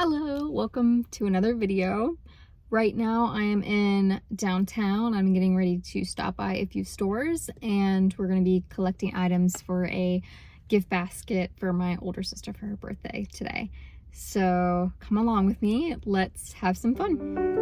Hello, welcome to another video. Right now I am in downtown. I'm getting ready to stop by a few stores and we're going to be collecting items for a gift basket for my older sister for her birthday today. So come along with me, let's have some fun.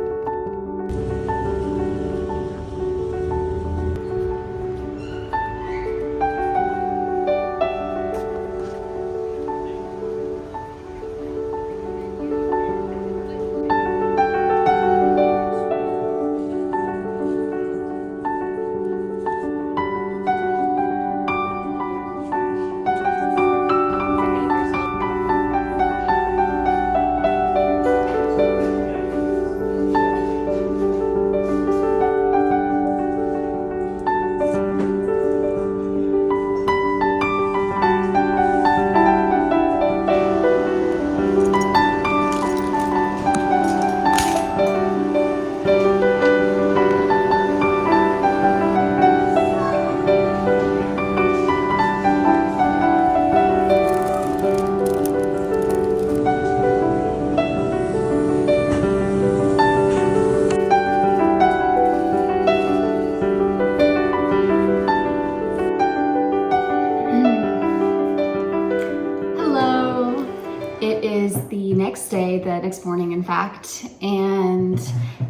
It is the next day, the next morning in fact, and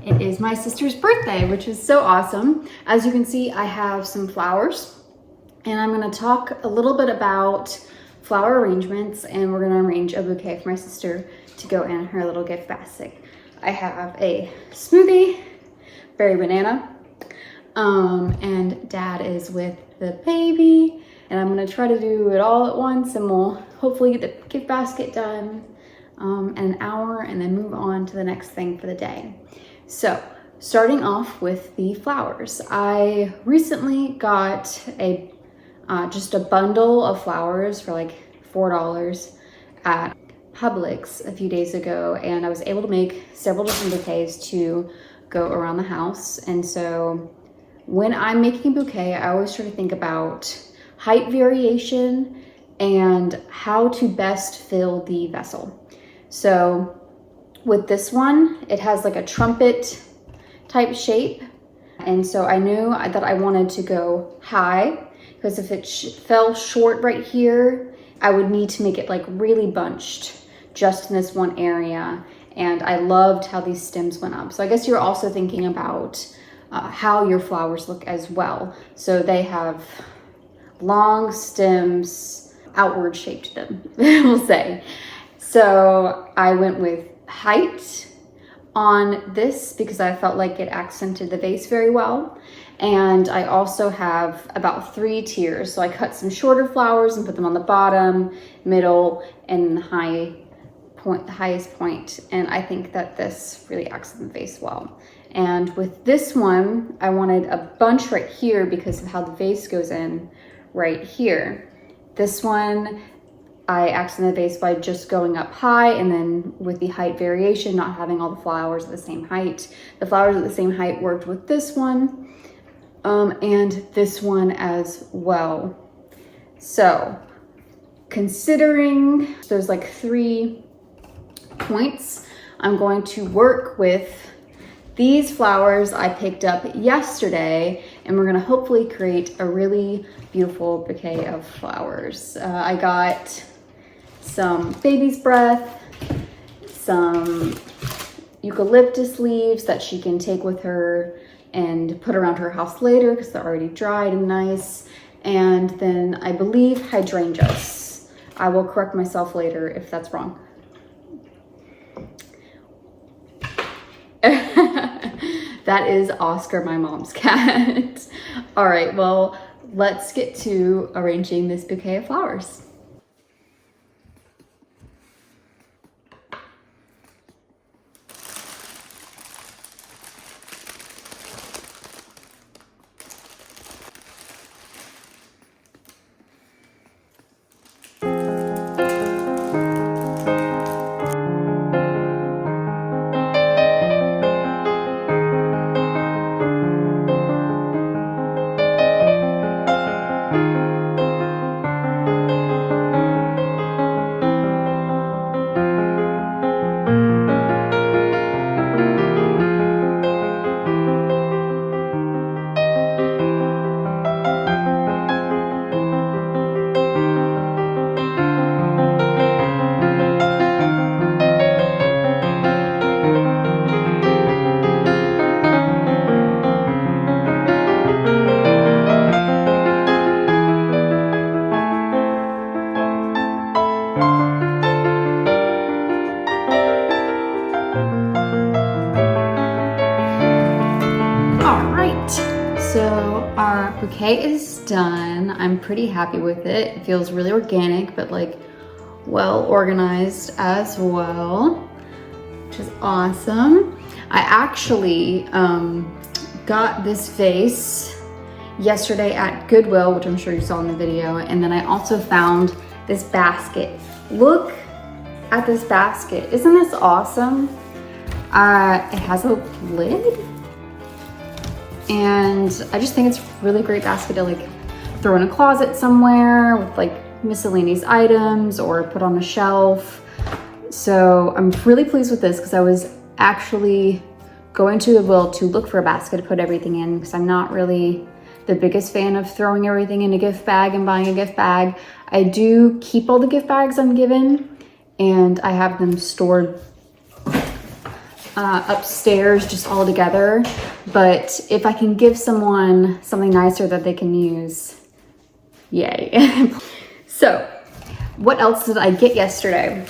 it is my sister's birthday, which is so awesome. As you can see, I have some flowers and I'm going to talk a little bit about flower arrangements, and we're going to arrange a bouquet for my sister to go in her little gift basket. I have a smoothie, berry banana, and Dad is with the baby, and I'm gonna try to do it all at once, and we'll hopefully get the gift basket done in an hour and then move on to the next thing for the day. So starting off with the flowers, I recently got a just a bundle of flowers for like $4 at Publix a few days ago, and I was able to make several different bouquets to go around the house. And so when I'm making a bouquet, I always try to think about height variation and how to best fill the vessel. So with this one, it has like a trumpet type shape. And so I knew that I wanted to go high, because if it fell short right here, I would need to make it like really bunched just in this one area. And I loved how these stems went up. So I guess you're also thinking about how your flowers look as well. So they have long stems, outward shaped them, we'll say. So I went with height on this because I felt like it accented the vase very well. And I also have about 3 tiers. So I cut some shorter flowers and put them on the bottom, middle, and the highest point. And I think that this really accents the vase well. And with this one, I wanted a bunch right here because of how the vase goes in right here. This one, I accented the vase by just going up high, and then with the height variation, not having all the flowers at the same height. The flowers at the same height worked with this one, and this one as well. So considering there's like 3 points, I'm going to work with these flowers I picked up yesterday, and we're gonna hopefully create a really beautiful bouquet of flowers. I got some baby's breath, some eucalyptus leaves that she can take with her and put around her house later because they're already dried and nice, and then I believe hydrangeas. I will correct myself later if that's wrong. That is Oscar, my mom's cat. All right, well, let's get to arranging this bouquet of flowers. bouquet is done. I'm pretty happy with it. It feels really organic, but like well organized as well, which is awesome. I actually got this vase yesterday at Goodwill, which I'm sure you saw in the video, and then I also found this basket. Look at this basket. Isn't this awesome? It has a lid, and I just think it's a really great basket to like throw in a closet somewhere with like miscellaneous items or put on a shelf. So I'm really pleased with this because I was actually going to Goodwill to look for a basket to put everything in because I'm not really the biggest fan of throwing everything in a gift bag and buying a gift bag. I do keep all the gift bags I'm given, and I have them stored upstairs just all together. But if I can give someone something nicer that they can use, yay. So what else did I get yesterday?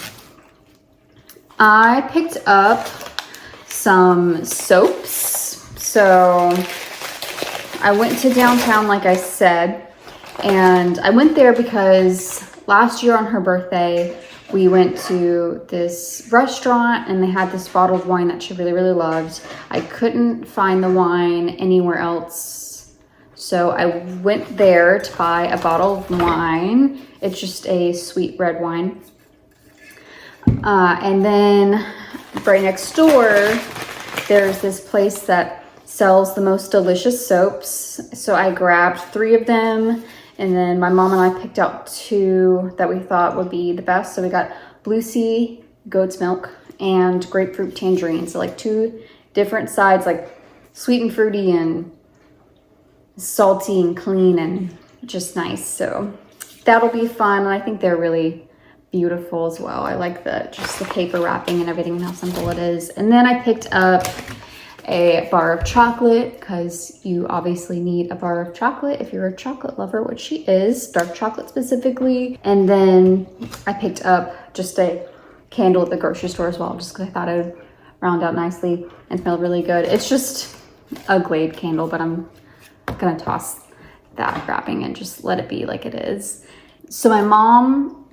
I picked up some soaps. So I went to downtown, like I said, and I went there because last year on her birthday, we went to this restaurant and they had this bottled wine that she really, really loved. I couldn't find the wine anywhere else, so I went there to buy a bottle of wine. It's just a sweet red wine. And then right next door, there's this place that sells the most delicious soaps. So I grabbed 3 of them, and then my mom and I picked out 2 that we thought would be the best. So we got Blue Sea goat's milk and grapefruit tangerine. So like 2 different sides, like sweet and fruity and salty and clean and just nice. So that'll be fun. And I think they're really beautiful as well. I like just the paper wrapping and everything and how simple it is. And then I picked up a bar of chocolate because you obviously need a bar of chocolate if you're a chocolate lover, which she is, dark chocolate specifically. And then I picked up just a candle at the grocery store as well, just because I thought it would round out nicely and smell really good. It's just a Glade candle, but I'm gonna toss that wrapping and just let it be like it is. So my mom,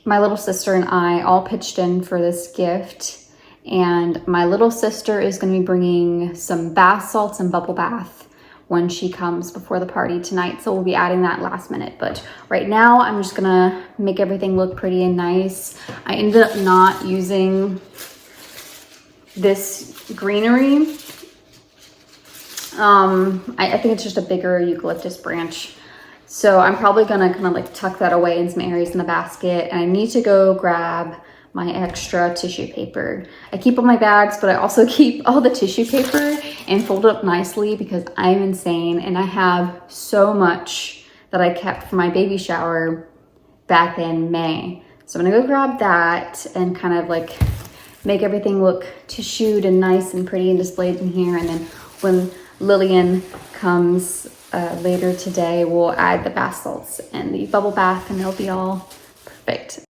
my little sister, and I all pitched in for this gift. And my little sister is going to be bringing some bath salts and bubble bath when she comes before the party tonight. So we'll be adding that last minute. But right now I'm just going to make everything look pretty and nice. I ended up not using this greenery. I think it's just a bigger eucalyptus branch. So I'm probably going to kind of like tuck that away in some areas in the basket. And I need to go grab my extra tissue paper. I keep all my bags, but I also keep all the tissue paper and fold it up nicely because I'm insane and I have so much that I kept for my baby shower back in May. So I'm gonna go grab that and kind of like make everything look tissued and nice and pretty and displayed in here. And then when Lillian comes later today, we'll add the bath salts and the bubble bath and it'll be all perfect.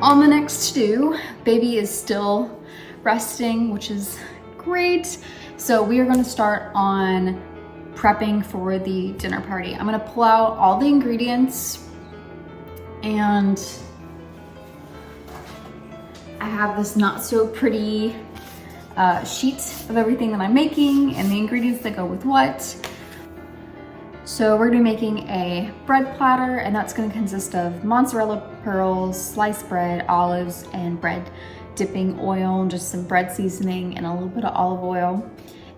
On the next to-do, baby is still resting, which is great. So we are going to start on prepping for the dinner party. I'm going to pull out all the ingredients, and I have this not so pretty sheet of everything that I'm making and the ingredients that go with what. So we're gonna be making a bread platter, and that's gonna consist of mozzarella pearls, sliced bread, olives, and bread dipping oil, and just some bread seasoning and a little bit of olive oil.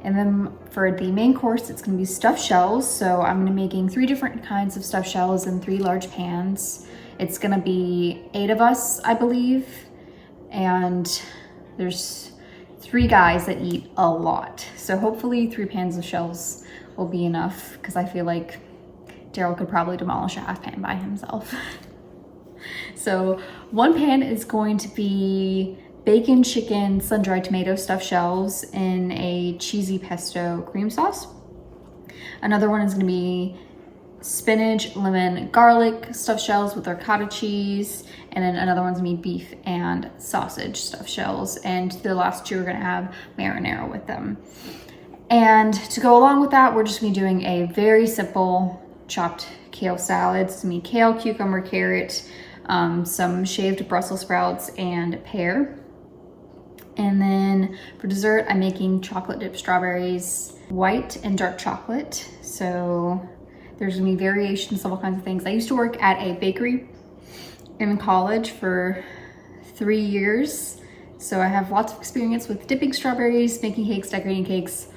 And then for the main course, it's gonna be stuffed shells. So I'm gonna be making 3 different kinds of stuffed shells in 3 large pans. It's gonna be 8 of us, I believe. And there's 3 guys that eat a lot. So hopefully 3 pans of shells will be enough, because I feel like Daryl could probably demolish a half pan by himself. So 1 pan is going to be bacon, chicken, sun-dried tomato stuffed shells in a cheesy pesto cream sauce. Another one is going to be spinach, lemon, garlic stuffed shells with ricotta cheese. And then another one's going to be beef and sausage stuffed shells. And the last 2 are going to have marinara with them. And to go along with that, we're just gonna be doing a very simple chopped kale salad. It's gonna be kale, cucumber, carrot, some shaved Brussels sprouts, and pear. And then for dessert, I'm making chocolate dipped strawberries, white and dark chocolate. So there's gonna be variations of all kinds of things. I used to work at a bakery in college for 3 years. So I have lots of experience with dipping strawberries, making cakes, decorating cakes,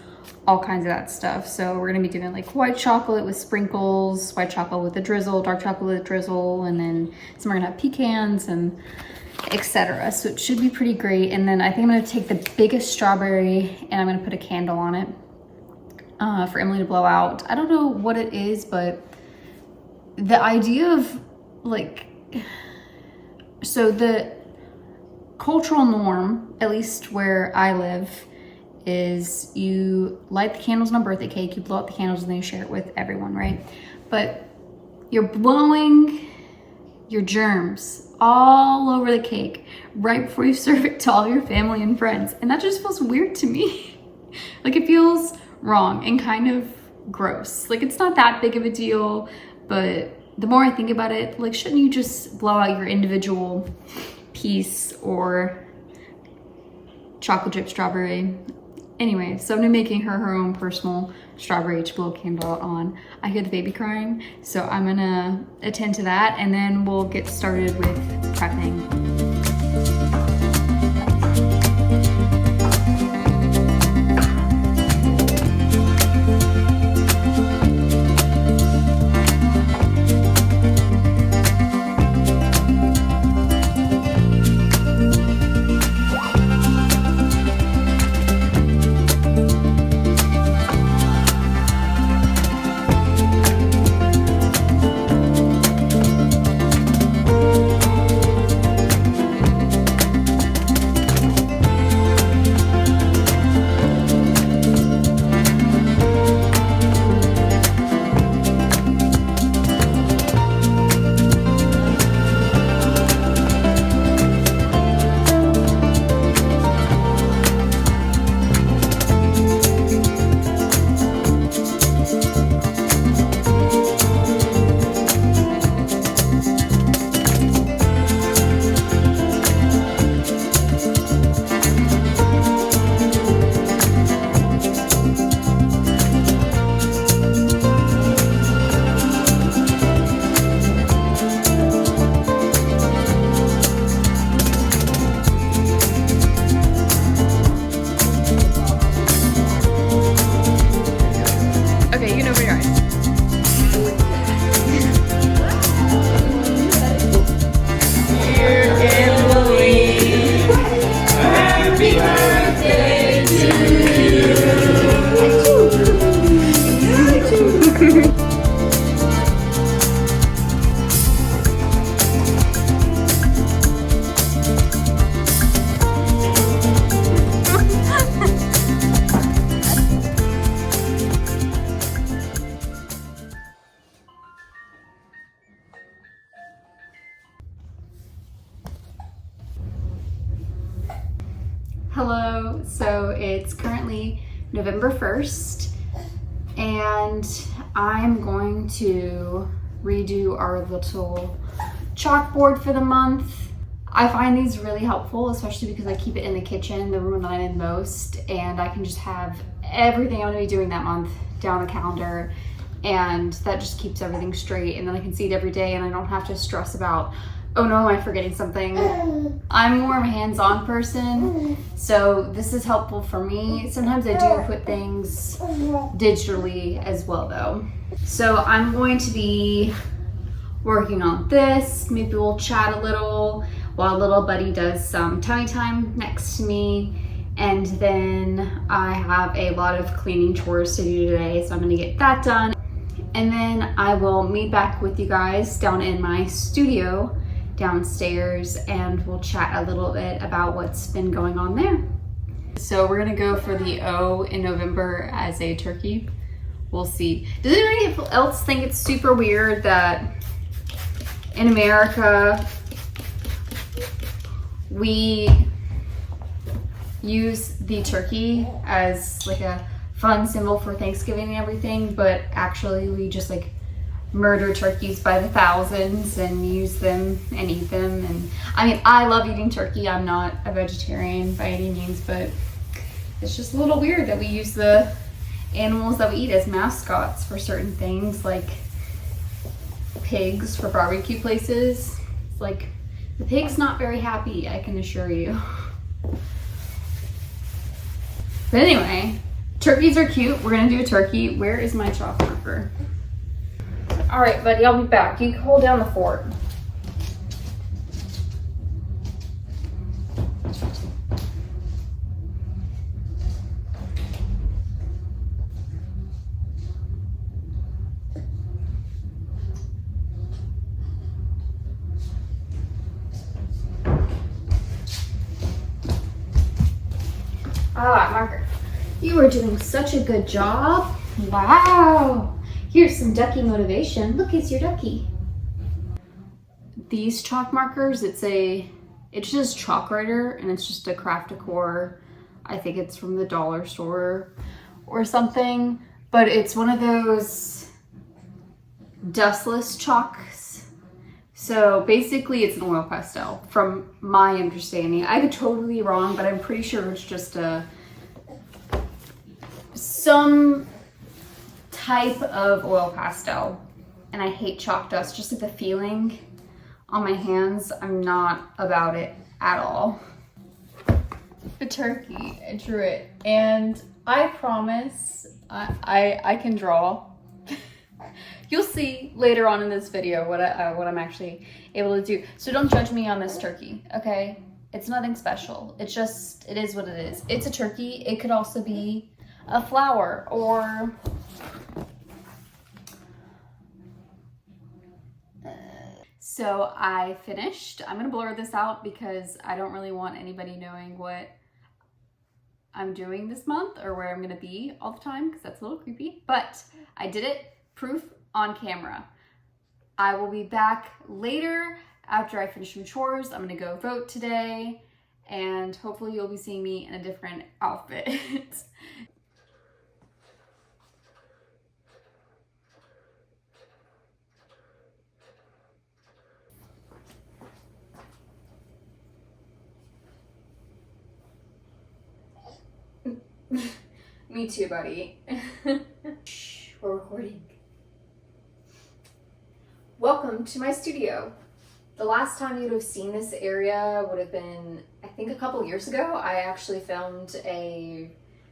all kinds of that stuff. So we're gonna be doing like white chocolate with sprinkles, white chocolate with a drizzle, dark chocolate with a drizzle, and then some are gonna have pecans and etc. So it should be pretty great. And then I think I'm gonna take the biggest strawberry and I'm gonna put a candle on it for Emily to blow out. I don't know what it is, but the idea of like, so the cultural norm, at least where I live, is you light the candles on a birthday cake, you blow out the candles, and then you share it with everyone, right? But you're blowing your germs all over the cake right before you serve it to all your family and friends. And that just feels weird to me. Like, it feels wrong and kind of gross. Like, it's not that big of a deal, but the more I think about it, like, shouldn't you just blow out your individual piece or chocolate chip strawberry? Anyway, so I'm gonna be making her own personal strawberry to blow a candle out on. I hear the baby crying, so I'm gonna attend to that, and then we'll get started with prepping. Hello, so it's currently November 1st and I'm going to redo our little chalkboard for the month. I find these really helpful, especially because I keep it in the kitchen, the room that I'm in most, and I can just have everything I'm gonna be doing that month down the calendar, and that just keeps everything straight, and then I can see it every day and I don't have to stress about, oh no, am I forgetting something? I'm more of a hands-on person, so this is helpful for me. Sometimes I do put things digitally as well though. So I'm going to be working on this. Maybe we'll chat a little while little buddy does some tummy time next to me. And then I have a lot of cleaning chores to do today, so I'm gonna get that done. And then I will meet back with you guys down in my studio downstairs, and we'll chat a little bit about what's been going on there. So we're gonna go for the O in November as a turkey. We'll see. Does anybody else think it's super weird that in America we use the turkey as like a fun symbol for Thanksgiving and everything, but actually we just like murder turkeys by the thousands and use them and eat them? And I mean, I love eating turkey. I'm not a vegetarian by any means, but it's just a little weird that we use the animals that we eat as mascots for certain things, like pigs for barbecue places. It's like, the pig's not very happy, I can assure you. But anyway, turkeys are cute. We're gonna do a turkey. Where is my chalk marker? All right, buddy, I'll be back. You can hold down the fort. Ah, marker. You are doing such a good job. Wow. Here's some ducky motivation. Look, it's your ducky. These chalk markers, it's just chalk writer, and it's just a Craft-A-Core. I think it's from the dollar store or something, but it's one of those dustless chalks. So basically it's an oil pastel from my understanding. I could totally be wrong, but I'm pretty sure it's just some type of oil pastel. And I hate chalk dust, just like the feeling on my hands. I'm not about it at all. The turkey, I drew it, and I promise I can draw. You'll see later on in this video what I'm actually able to do. So don't judge me on this turkey, okay? It's nothing special. It is what it is. It's a turkey. It could also be a flower or so I finished. I'm gonna blur this out because I don't really want anybody knowing what I'm doing this month or where I'm gonna be all the time, because that's a little creepy. But I did it, proof on camera. I will be back later after I finish some chores. I'm gonna go vote today, and hopefully you'll be seeing me in a different outfit. Me too, buddy. Shh, we're recording. Welcome to my studio. The last time you'd have seen this area would have been, I think, a couple years ago. I actually filmed a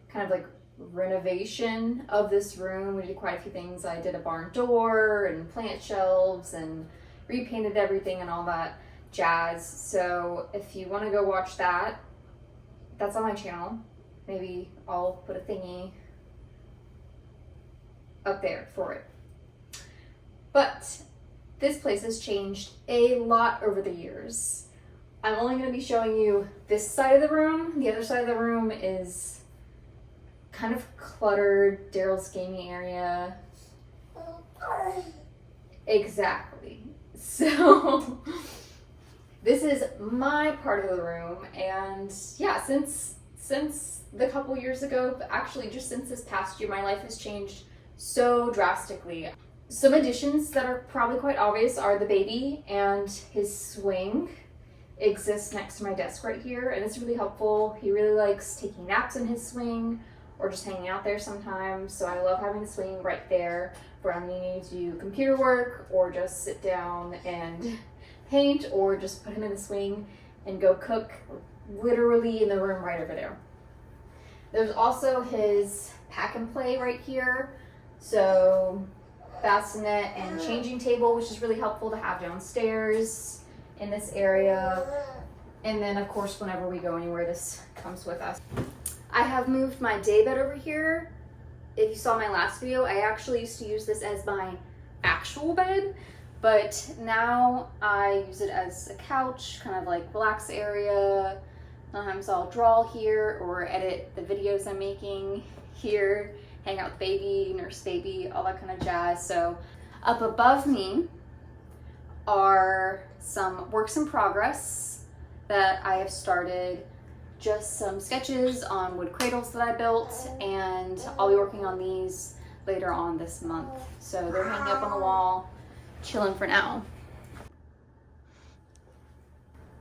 kind of like renovation of this room. We did quite a few things. I did a barn door and plant shelves and repainted everything and all that jazz. So if you want to go watch that, that's on my channel. Maybe I'll put a thingy up there for it. But this place has changed a lot over the years. I'm only going to be showing you this side of the room. The other side of the room is kind of cluttered, Daryl's gaming area. Exactly. So this is my part of the room, and yeah, since the couple years ago, actually just since this past year, my life has changed so drastically. Some additions that are probably quite obvious are the baby and his swing. exists next to my desk right here, and it's really helpful. He really likes taking naps in his swing or just hanging out there sometimes, so I love having the swing right there for when I need to do computer work or just sit down and paint, or just put him in the swing and go cook literally in the room right over there. There's also his pack and play right here, so bassinet and changing table, which is really helpful to have downstairs in this area. And then of course, whenever we go anywhere, this comes with us. I have moved my day bed over here. If you saw my last video, I actually used to use this as my actual bed, but now I use it as a couch, kind of like relax area. Sometimes I'll draw here or edit the videos I'm making here, hang out with baby, nurse baby, all that kind of jazz. So up above me are some works in progress that I have started, just some sketches on wood cradles that I built, and I'll be working on these later on this month. So they're hanging up on the wall, chilling for now.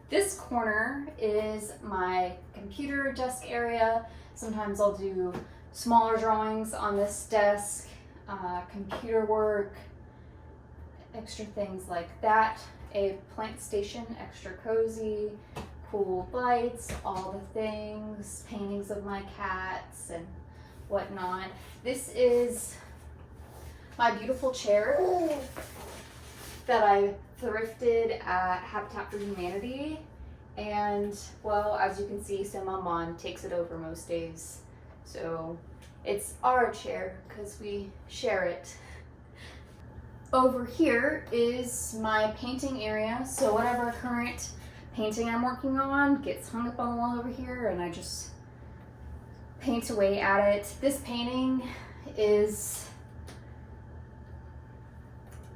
This corner is my computer desk area. Sometimes I'll do smaller drawings on this desk, computer work, extra things like that. A plant station, extra cozy, cool lights, all the things, paintings of my cats and whatnot. This is my beautiful chair that I thrifted at Habitat for Humanity. And well, as you can see, Mon takes it over most days. So it's our chair because we share it. Over here is my painting area. So whatever current painting I'm working on gets hung up on the wall over here, and I just paint away at it. This painting is,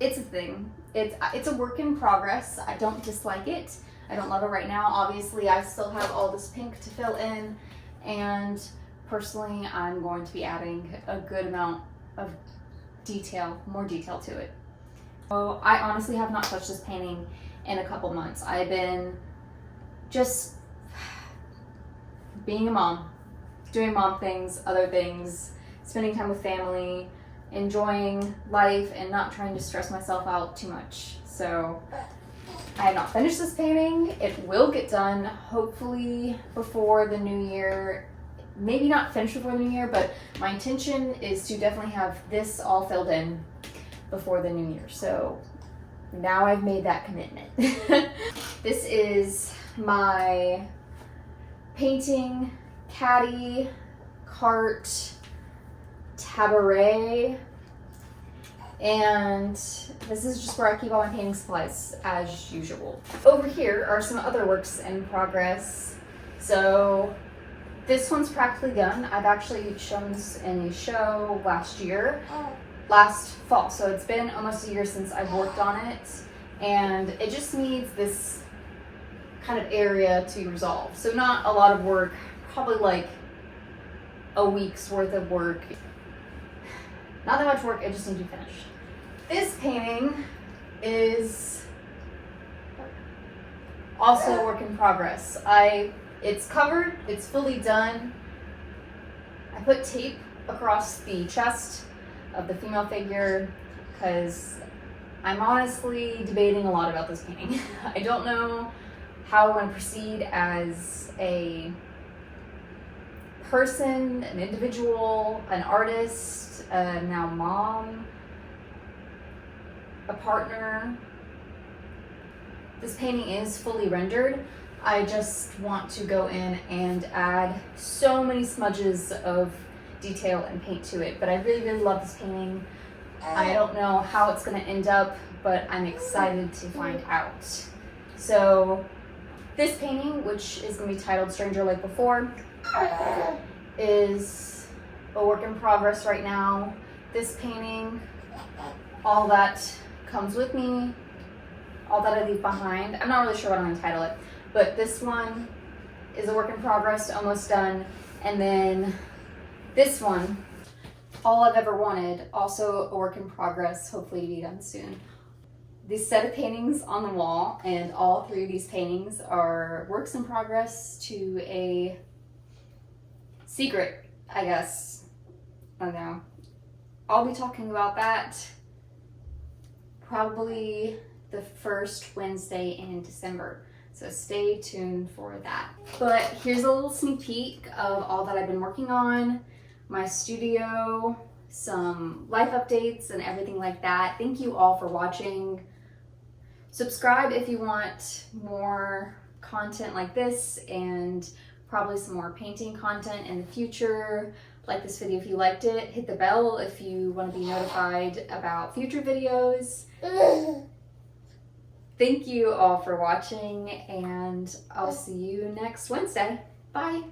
it's a thing. It's a work in progress. I don't dislike it. I don't love it right now. Obviously, I still have all this pink to fill in, and personally, I'm going to be adding a good amount of detail, more detail to it. So I honestly have not touched this painting in a couple months. I've been just being a mom, doing mom things, other things, spending time with family, enjoying life, and not trying to stress myself out too much. So I have not finished this painting. It will get done hopefully before the new year. Maybe not finished before the new year, but my intention is to definitely have this all filled in before the new year. So now I've made that commitment. This is my painting caddy, cart, tabaret, and this is just where I keep all my painting supplies as usual. Over here are some other works in progress. So this one's practically done. I've actually shown this in a show last fall. So it's been almost a year since I've worked on it, and it just needs this kind of area to resolve. So not a lot of work, probably like a week's worth of work. Not that much work, it just needs to be finished. This painting is also a work in progress. It's covered, it's fully done. I put tape across the chest of the female figure because I'm honestly debating a lot about this painting. I don't know how I want to proceed as a person, an individual, an artist, now mom, a partner. This painting is fully rendered. I just want to go in and add so many smudges of detail and paint to it, but I really, really love this painting. I don't know how it's going to end up, but I'm excited to find out. So this painting, which is going to be titled Stranger Like Before, is a work in progress right now. This painting, all that comes with me, all that I leave behind. I'm not really sure what I'm going to title it, but this one is a work in progress, almost done. And then this one, All I've Ever Wanted, also a work in progress, hopefully to be done soon. this set of paintings on the wall, and all 3 of these paintings are works in progress to a secret, I guess. I don't know. I'll be talking about that probably the first Wednesday in December. So stay tuned for that. But here's a little sneak peek of all that I've been working on, my studio, some life updates and everything like that. Thank you all for watching. Subscribe if you want more content like this and probably some more painting content in the future. Like this video if you liked it. Hit the bell if you want to be notified about future videos. Thank you all for watching, and I'll see you next Wednesday. Bye.